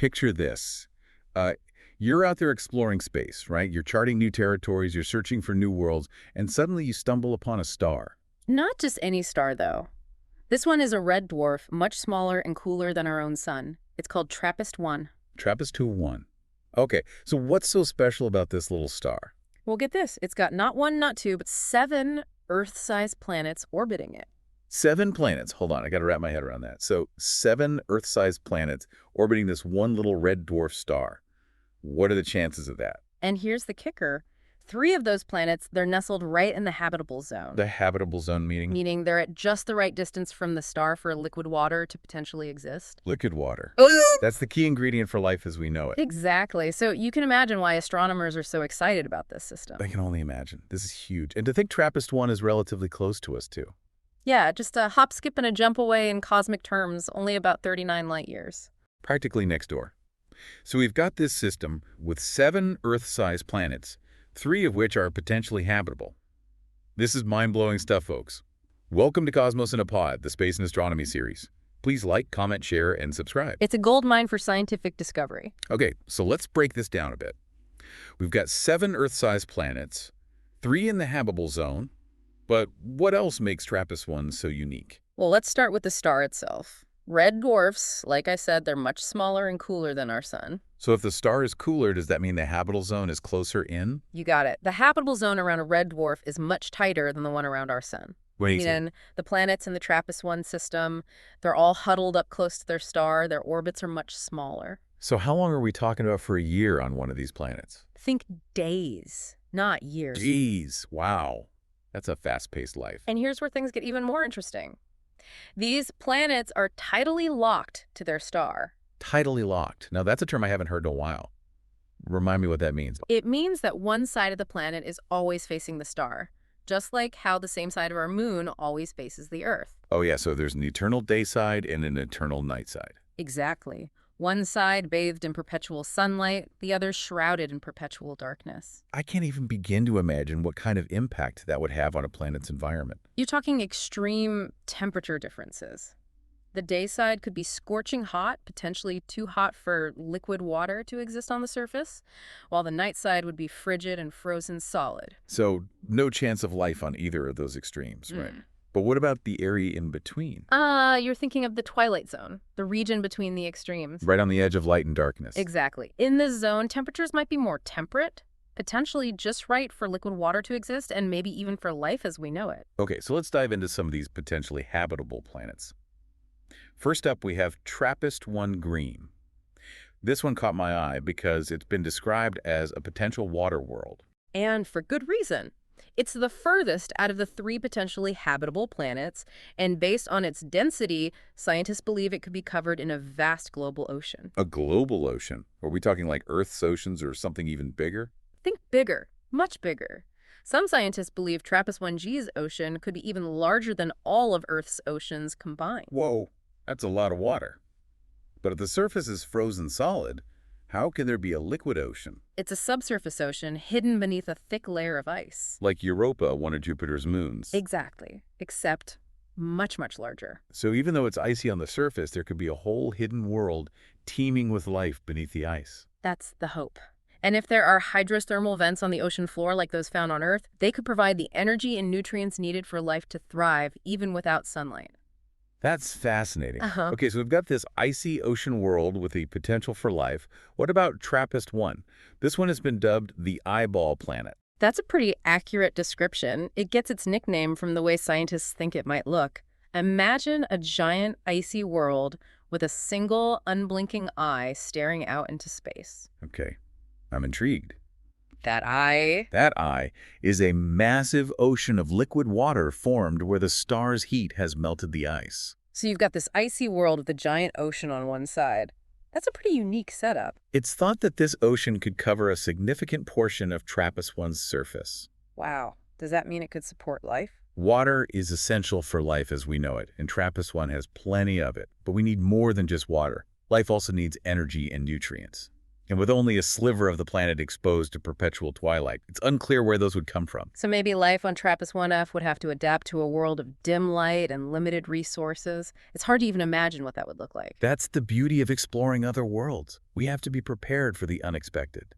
picture this. Uh, you're out there exploring space, right? You're charting new territories, you're searching for new worlds, and suddenly you stumble upon a star. Not just any star, though. This one is a red dwarf, much smaller and cooler than our own sun. It's called TRAPPIST-1. TRAPPIST-1. Okay, so what's so special about this little star? Well, get this. It's got not one, not two, but 7 Earth-sized planets orbiting it. 7 planets. Hold on, I got to wrap my head around that. So 7 Earth-sized planets orbiting this one little red dwarf star. What are the chances of that? And here's the kicker. 3 of those planets, they're nestled right in the habitable zone. The habitable zone meaning? Meaning they're at just the right distance from the star for liquid water to potentially exist. Liquid water. That's the key ingredient for life as we know it. Exactly. So you can imagine why astronomers are so excited about this system. I can only imagine. This is huge. And to think TRAPPIST-1 is relatively close to us, too. Yeah, just a hop, skip, and a jump away in cosmic terms, only about 39 light years. Practically next door. So we've got this system with 7 Earth-sized planets, 3 of which are potentially habitable. This is mind-blowing stuff, folks. Welcome to Cosmos in a Pod, the Space and Astronomy series. Please like, comment, share, and subscribe. It's a goldmine for scientific discovery. Okay, so let's break this down a bit. We've got 7 Earth-sized planets, 3 in the habitable zone, but what else makes TRAPPIST-1 so unique? Well, let's start with the star itself. Red dwarfs, like I said, they're much smaller and cooler than our sun. So if the star is cooler, does that mean the habitable zone is closer in? You got it. The habitable zone around a red dwarf is much tighter than the one around our sun. Wait. Meaning the planets in the TRAPPIST-1 system, they're all huddled up close to their star. Their orbits are much smaller. So how long are we talking about for a year on one of these planets? Think days, not years. Jeez, wow. That's a fast-paced life. And here's where things get even more interesting. These planets are tidally locked to their star. Tidally locked. Now, that's a term I haven't heard in a while. Remind me what that means. It means that one side of the planet is always facing the star, just like how the same side of our moon always faces the Earth. Oh, yeah, so there's an eternal day side and an eternal night side. Exactly. One side bathed in perpetual sunlight, the other shrouded in perpetual darkness. I can't even begin to imagine what kind of impact that would have on a planet's environment. You're talking extreme temperature differences. The day side could be scorching hot, potentially too hot for liquid water to exist on the surface, while the night side would be frigid and frozen solid. So no chance of life on either of those extremes, right? But what about the area in between? You're thinking of the Twilight Zone, the region between the extremes. Right on the edge of light and darkness. Exactly. In this zone, temperatures might be more temperate, potentially just right for liquid water to exist, and maybe even for life as we know it. Okay, so let's dive into some of these potentially habitable planets. First up, we have TRAPPIST-1 Green. This one caught my eye because it's been described as a potential water world. And for good reason. It's the furthest out of the 3 potentially habitable planets, and based on its density, scientists believe it could be covered in a vast global ocean. A global ocean? Are we talking like Earth's oceans or something even bigger? Think bigger, much bigger. Some scientists believe TRAPPIST-1G's ocean could be even larger than all of Earth's oceans combined. Whoa, that's a lot of water. But if the surface is frozen solid, how can there be a liquid ocean? It's a subsurface ocean hidden beneath a thick layer of ice. Like Europa, one of Jupiter's moons. Exactly, except much, much larger. So even though it's icy on the surface, there could be a whole hidden world teeming with life beneath the ice. That's the hope. And if there are hydrothermal vents on the ocean floor like those found on Earth, they could provide the energy and nutrients needed for life to thrive even without sunlight. That's fascinating. Okay, so we've got this icy ocean world with the potential for life. What about TRAPPIST-1? This one has been dubbed the eyeball planet. That's a pretty accurate description. It gets its nickname from the way scientists think it might look. Imagine a giant icy world with a single unblinking eye staring out into space. Okay, I'm intrigued. That eye? That eye is a massive ocean of liquid water formed where the star's heat has melted the ice. So you've got this icy world with a giant ocean on one side. That's a pretty unique setup. It's thought that this ocean could cover a significant portion of TRAPPIST-1's surface. Wow. Does that mean it could support life? Water is essential for life as we know it, and TRAPPIST-1 has plenty of it. But we need more than just water. Life also needs energy and nutrients. and with only a sliver of the planet exposed to perpetual twilight. It's unclear where those would come from. So maybe life on TRAPPIST-1F would have to adapt to a world of dim light and limited resources. It's hard to even imagine what that would look like. That's the beauty of exploring other worlds. We have to be prepared for the unexpected.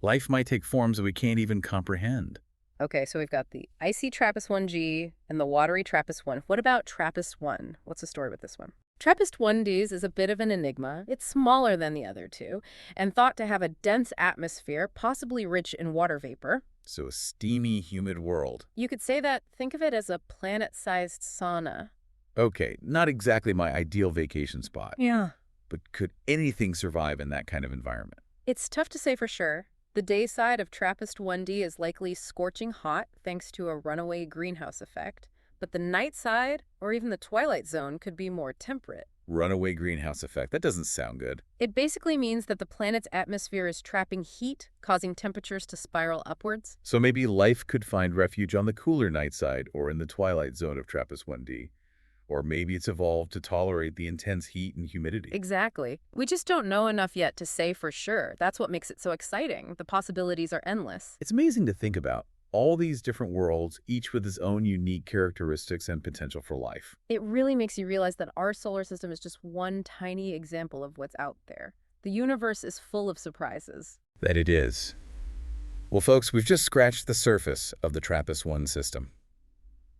Life might take forms that we can't even comprehend. Okay, so we've got the icy TRAPPIST-1G and the watery TRAPPIST-1. What about TRAPPIST-1? What's the story with this one? TRAPPIST-1Ds is a bit of an enigma. It's smaller than the other two and thought to have a dense atmosphere, possibly rich in water vapor. So a steamy, humid world. You could say that, think of it as a planet-sized sauna. Okay, not exactly my ideal vacation spot. Yeah. But could anything survive in that kind of environment? It's tough to say for sure. The day side of TRAPPIST-1D is likely scorching hot thanks to a runaway greenhouse effect, but the night side, or even the Twilight Zone, could be more temperate. Runaway greenhouse effect. That doesn't sound good. It basically means that the planet's atmosphere is trapping heat, causing temperatures to spiral upwards. So maybe life could find refuge on the cooler night side or in the Twilight Zone of TRAPPIST-1D. Or maybe it's evolved to tolerate the intense heat and humidity. Exactly. We just don't know enough yet to say for sure. That's what makes it so exciting. The possibilities are endless. It's amazing to think about. All these different worlds, each with its own unique characteristics and potential for life. It really makes you realize that our solar system is just one tiny example of what's out there. The universe is full of surprises. That it is. Well, folks, we've just scratched the surface of the TRAPPIST-1 system.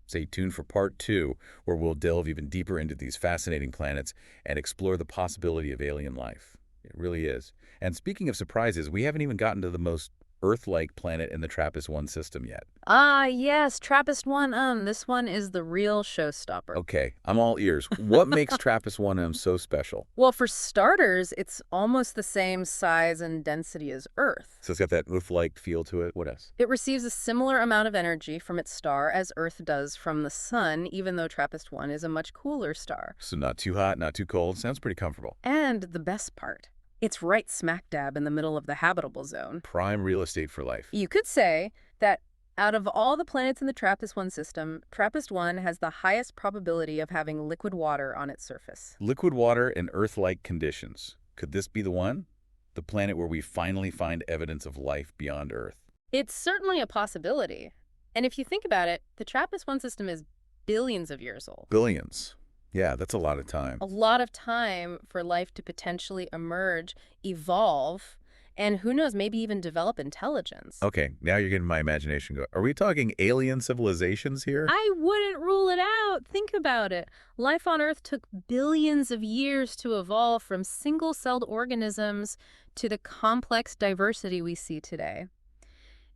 Stay tuned for part 2, where we'll delve even deeper into these fascinating planets and explore the possibility of alien life. It really is. And speaking of surprises, we haven't even gotten to the most Earth-like planet in the TRAPPIST-1 system yet. Ah, yes, TRAPPIST-1M. This one is the real showstopper. Okay, I'm all ears. What makes TRAPPIST-1M so special? Well, for starters, it's almost the same size and density as Earth. So it's got that Earth-like feel to it. What else? It receives a similar amount of energy from its star as Earth does from the sun, even though TRAPPIST-1 is a much cooler star. So not too hot, not too cold. Sounds pretty comfortable. And the best part, it's right smack dab in the middle of the habitable zone. Prime real estate for life. You could say that out of all the planets in the TRAPPIST-1 system, TRAPPIST-1 has the highest probability of having liquid water on its surface. Liquid water in Earth-like conditions. Could this be the one? The planet where we finally find evidence of life beyond Earth? It's certainly a possibility. And if you think about it, the TRAPPIST-1 system is billions of years old. Billions. Yeah, that's a lot of time. A lot of time for life to potentially emerge, evolve, and who knows, maybe even develop intelligence. Okay, now you're getting my imagination going. Are we talking alien civilizations here? I wouldn't rule it out. Think about it. Life on Earth took billions of years to evolve from single-celled organisms to the complex diversity we see today.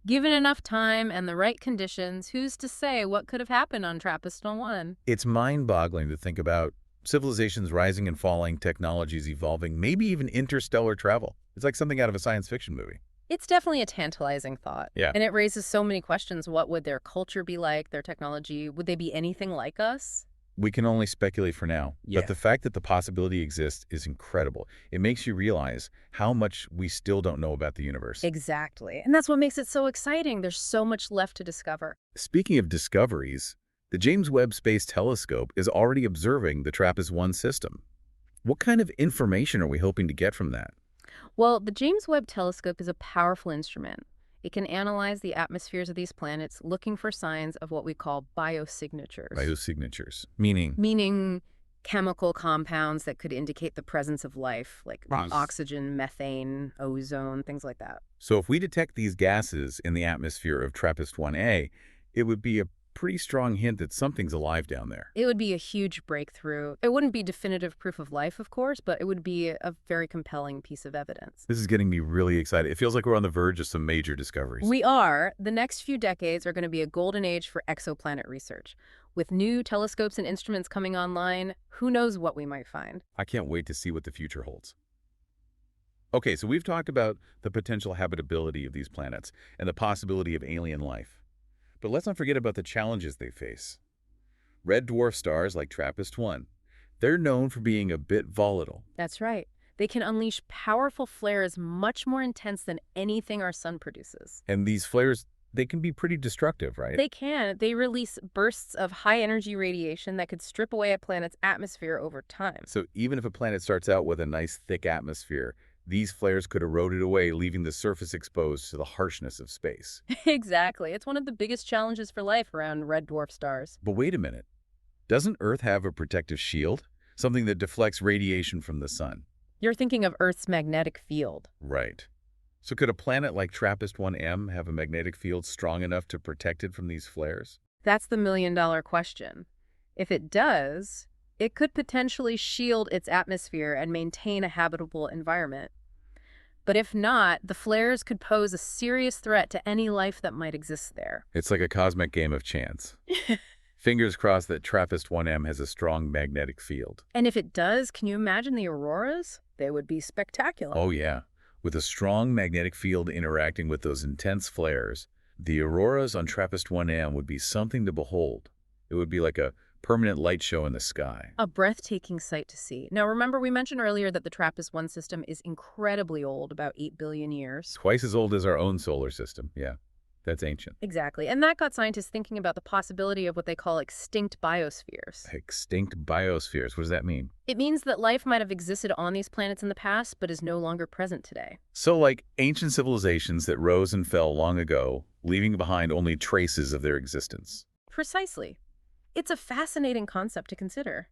Given enough time and the right conditions, who's to say what could have happened on TRAPPIST-1? It's mind-boggling to think about civilizations rising and falling, technologies evolving, maybe even interstellar travel. It's like something out of a science fiction movie. It's definitely a tantalizing thought. Yeah. And it raises so many questions. What would their culture be like, their technology? Would they be anything like us? We can only speculate for now, but the fact that the possibility exists is incredible. It makes you realize how much we still don't know about the universe. Exactly. And that's what makes it so exciting. There's so much left to discover. Speaking of discoveries, the James Webb Space Telescope is already observing the TRAPPIST-1 system. What kind of information are we hoping to get from that? Well, the James Webb Telescope is a powerful instrument. It can analyze the atmospheres of these planets, looking for signs of what we call biosignatures. Biosignatures, meaning chemical compounds that could indicate the presence of life, like Yes. oxygen, methane, ozone, things like that. So if we detect these gases in the atmosphere of TRAPPIST-1A, it would be a pretty strong hint that something's alive down there. It would be a huge breakthrough. It wouldn't be definitive proof of life, of course, but it would be a very compelling piece of evidence. This is getting me really excited. It feels like we're on the verge of some major discoveries. We are. The next few decades are going to be a golden age for exoplanet research. With new telescopes and instruments coming online, who knows what we might find? I can't wait to see what the future holds. Okay, so we've talked about the potential habitability of these planets and the possibility of alien life. But let's not forget about the challenges they face. Red dwarf stars like TRAPPIST-1, they're known for being a bit volatile. That's right. They can unleash powerful flares much more intense than anything our sun produces. And these flares, they can be pretty destructive, right? They can. They release bursts of high-energy radiation that could strip away a planet's atmosphere over time. So even if a planet starts out with a nice thick atmosphere, These flares could erode it away, leaving the surface exposed to the harshness of space. Exactly. It's one of the biggest challenges for life around red dwarf stars. But wait a minute. Doesn't Earth have a protective shield? Something that deflects radiation from the sun. You're thinking of Earth's magnetic field. Right. So could a planet like TRAPPIST-1m have a magnetic field strong enough to protect it from these flares? That's the million-dollar question. If it does, it could potentially shield its atmosphere and maintain a habitable environment. But if not, the flares could pose a serious threat to any life that might exist there. It's like a cosmic game of chance. Fingers crossed that TRAPPIST-1m has a strong magnetic field. And if it does, can you imagine the auroras? They would be spectacular. Oh yeah. With a strong magnetic field interacting with those intense flares, the auroras on TRAPPIST-1m would be something to behold. It would be like a permanent light show in the sky. A breathtaking sight to see. Now, remember we mentioned earlier that the TRAPPIST-1 system is incredibly old, about 8 billion years. Twice as old as our own solar system. Yeah, that's ancient. Exactly. And that got scientists thinking about the possibility of what they call extinct biospheres. Extinct biospheres. What does that mean? It means that life might have existed on these planets in the past, but is no longer present today. So like ancient civilizations that rose and fell long ago, leaving behind only traces of their existence. Precisely. It's a fascinating concept to consider.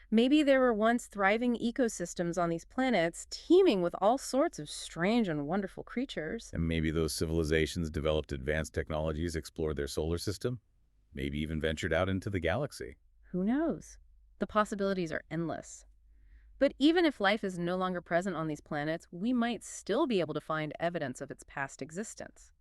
Maybe there were once thriving ecosystems on these planets, teeming with all sorts of strange and wonderful creatures. And maybe those civilizations developed advanced technologies, explored their solar system, maybe even ventured out into the galaxy. Who knows? The possibilities are endless. But even if life is no longer present on these planets, we might still be able to find evidence of its past existence.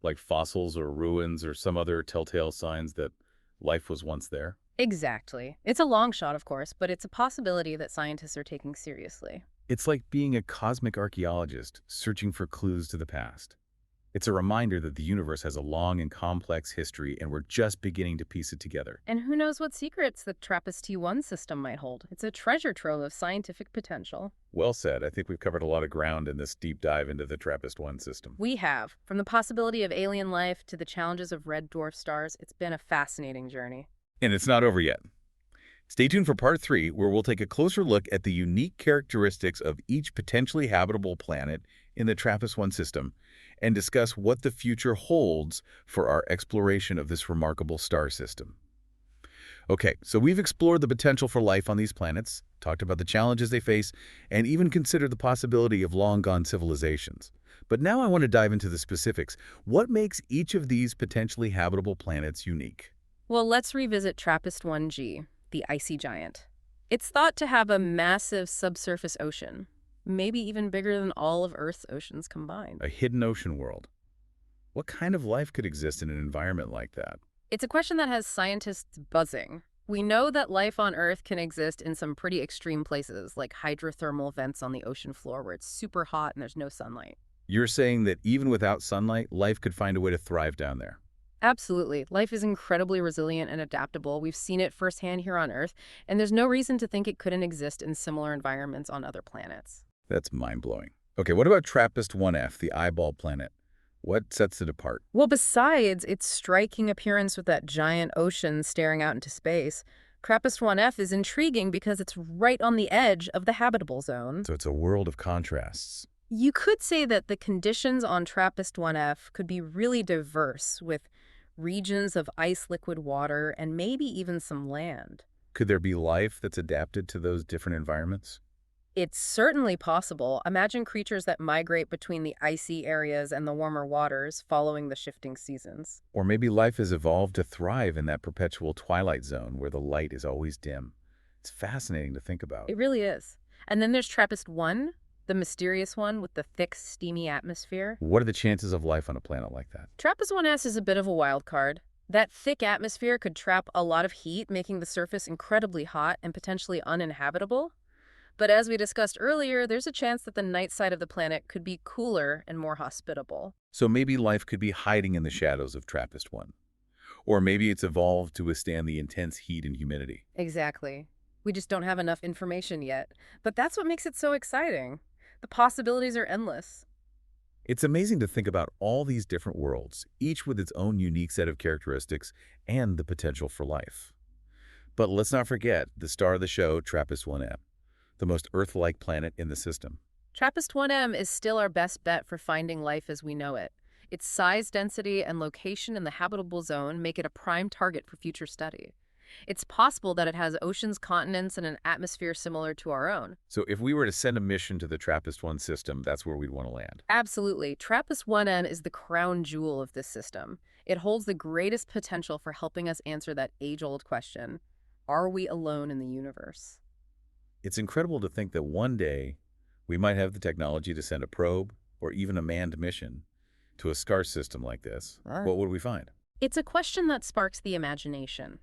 Like fossils or ruins or some other telltale signs that life was once there. Exactly. It's a long shot, of course, but it's a possibility that scientists are taking seriously. It's like being a cosmic archaeologist searching for clues to the past. It's a reminder that the universe has a long and complex history and we're just beginning to piece it together. And who knows what secrets the TRAPPIST-1 system might hold. It's a treasure trove of scientific potential. Well said. I think we've covered a lot of ground in this deep dive into the TRAPPIST-1 system. We have. From the possibility of alien life to the challenges of red dwarf stars, it's been a fascinating journey. And it's not over yet. Stay tuned for part 3, where we'll take a closer look at the unique characteristics of each potentially habitable planet in the TRAPPIST-1 system and discuss what the future holds for our exploration of this remarkable star system. Okay, so we've explored the potential for life on these planets, talked about the challenges they face, and even considered the possibility of long-gone civilizations. But now I want to dive into the specifics. What makes each of these potentially habitable planets unique? Well, let's revisit TRAPPIST-1G, the icy giant. It's thought to have a massive subsurface ocean, maybe even bigger than all of Earth's oceans combined. A hidden ocean world. What kind of life could exist in an environment like that? It's a question that has scientists buzzing. We know that life on Earth can exist in some pretty extreme places, like hydrothermal vents on the ocean floor where it's super hot and there's no sunlight. You're saying that even without sunlight, life could find a way to thrive down there? Absolutely. Life is incredibly resilient and adaptable. We've seen it firsthand here on Earth, and there's no reason to think it couldn't exist in similar environments on other planets. That's mind-blowing. Okay, what about TRAPPIST-1f, the eyeball planet? What sets it apart? Well, besides its striking appearance with that giant ocean staring out into space, TRAPPIST-1f is intriguing because it's right on the edge of the habitable zone. So it's a world of contrasts. You could say that the conditions on TRAPPIST-1f could be really diverse, with regions of ice-liquid water and maybe even some land. Could there be life that's adapted to those different environments? It's certainly possible. Imagine creatures that migrate between the icy areas and the warmer waters following the shifting seasons. Or maybe life has evolved to thrive in that perpetual Twilight Zone where the light is always dim. It's fascinating to think about. It really is. And then there's TRAPPIST-1, the mysterious one with the thick, steamy atmosphere. What are the chances of life on a planet like that? TRAPPIST-1s is a bit of a wild card. That thick atmosphere could trap a lot of heat, making the surface incredibly hot and potentially uninhabitable. But as we discussed earlier, there's a chance that the night side of the planet could be cooler and more hospitable. So maybe life could be hiding in the shadows of TRAPPIST-1. Or maybe it's evolved to withstand the intense heat and humidity. Exactly. We just don't have enough information yet. But that's what makes it so exciting. The possibilities are endless. It's amazing to think about all these different worlds, each with its own unique set of characteristics and the potential for life. But let's not forget the star of the show, TRAPPIST-1m, the most Earth-like planet in the system. TRAPPIST-1m is still our best bet for finding life as we know it. Its size, density, and location in the habitable zone make it a prime target for future study. It's possible that it has oceans, continents, and an atmosphere similar to our own. So if we were to send a mission to the TRAPPIST-1 system, that's where we'd want to land. Absolutely. TRAPPIST-1n is the crown jewel of this system. It holds the greatest potential for helping us answer that age-old question: are we alone in the universe? It's incredible to think that one day we might have the technology to send a probe or even a manned mission to a scarce system like this. Right. What would we find? It's a question that sparks the imagination.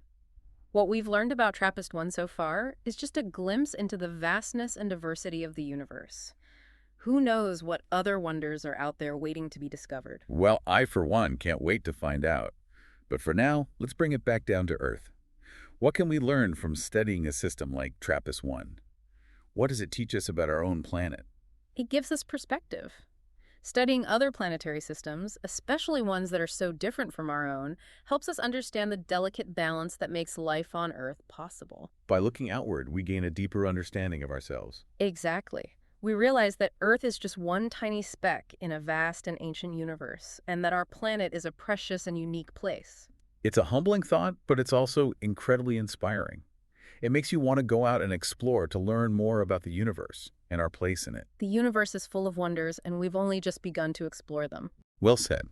What we've learned about TRAPPIST-1 so far is just a glimpse into the vastness and diversity of the universe. Who knows what other wonders are out there waiting to be discovered? Well, I, for one, can't wait to find out. But for now, let's bring it back down to Earth. What can we learn from studying a system like TRAPPIST-1? What does it teach us about our own planet? It gives us perspective. Studying other planetary systems, especially ones that are so different from our own, helps us understand the delicate balance that makes life on Earth possible. By looking outward, we gain a deeper understanding of ourselves. Exactly. We realize that Earth is just one tiny speck in a vast and ancient universe, and that our planet is a precious and unique place. It's a humbling thought, but it's also incredibly inspiring. It makes you want to go out and explore to learn more about the universe and our place in it. The universe is full of wonders, and we've only just begun to explore them. Well said.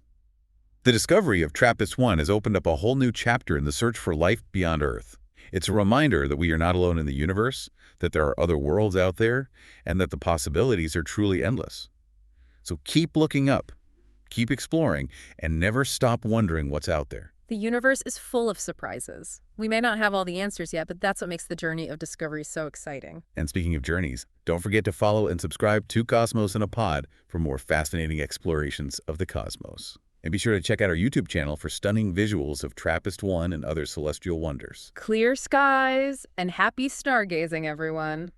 The discovery of TRAPPIST-1 has opened up a whole new chapter in the search for life beyond Earth. It's a reminder that we are not alone in the universe, that there are other worlds out there, and that the possibilities are truly endless. So keep looking up, keep exploring, and never stop wondering what's out there. The universe is full of surprises. We may not have all the answers yet, but that's what makes the journey of discovery so exciting. And speaking of journeys, don't forget to follow and subscribe to Cosmos in a Pod for more fascinating explorations of the cosmos. And be sure to check out our YouTube channel for stunning visuals of TRAPPIST-1 and other celestial wonders. Clear skies and happy stargazing, everyone.